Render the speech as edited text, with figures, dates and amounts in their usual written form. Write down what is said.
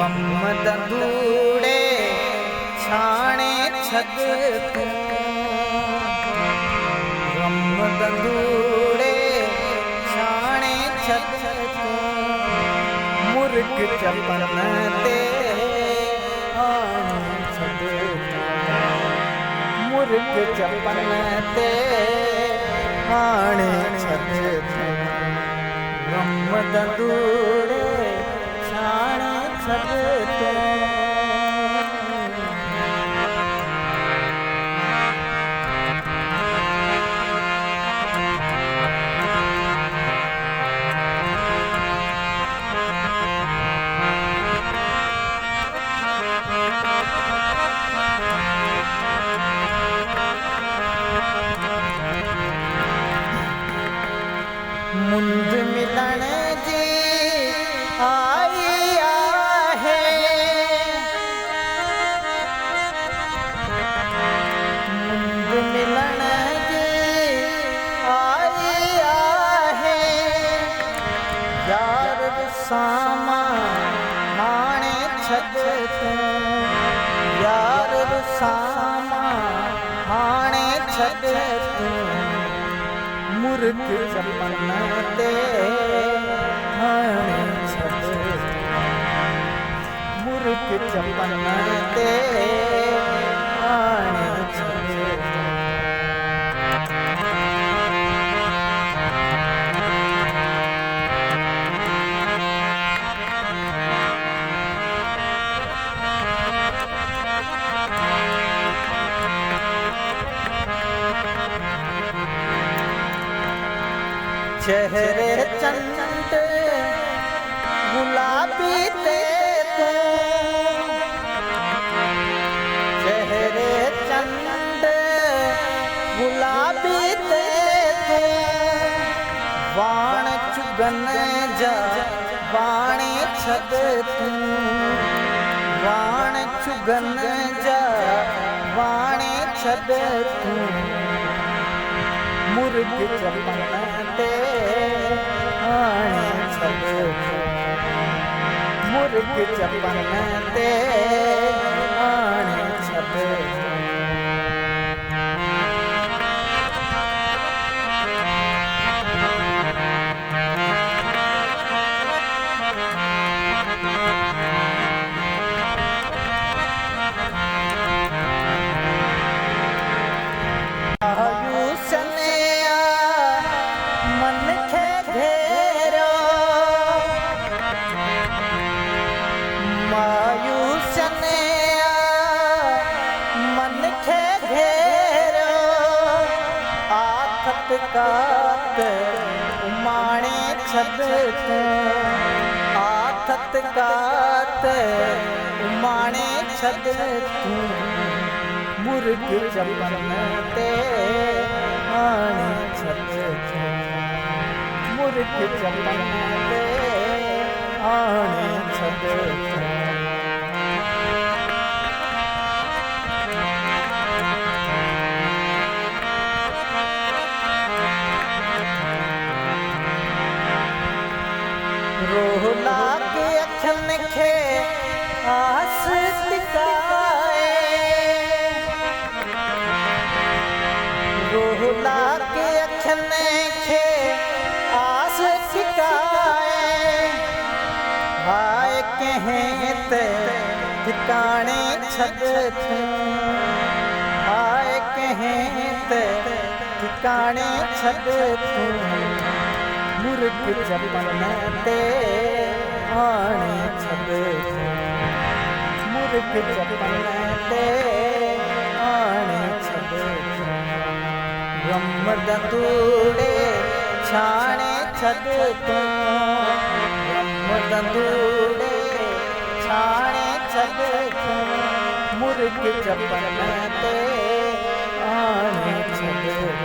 गम दंदूड़े छाणे छद तूं गम दंदूड़े छाणे छद तूं मुर्ग चपन ते आणे छद मुर्ग चपन ते आणे छद गम दंदूड़े छाणे छद मुंद मिलन जी आई आहे मुंद मिलन जी आई आहे यार सामा हाणे छद तूं यार सामा हाणे छद तूं मुर्ग चपन ते हाणे छद मुर्ग चपन ते हाणे छद चेहरे चंद गुलाबी ते तूं चेहरे चंद गुलाबी ते तूं वाण चुगन जा वाणे छद तूं वाण चुगन जा वाणे छद तूं मुर्ग चपन ते हाणे छद मुर्ग चपन ते हाणे छद कात उमाणे छद तूं आथत कात उमाणे छद तूं मुर्ग चपन ते हाणे छद मुर्ग चपन ते हाणे छद रोहला के अखन खे आस टिकाए रोहला के अखन खे आस टिकाए हाय कहें ते ठिकाने छद तूं हाय कहें ते ठिकाने छद तूं मुर्ग चपन ते हाणे छद मुर्ग चपन ते हाणे छद गम दंदूड़े छाणे छद तूं गम दंदूड़े छाणे छद तूं मुर्ग चपन ते हाणे छद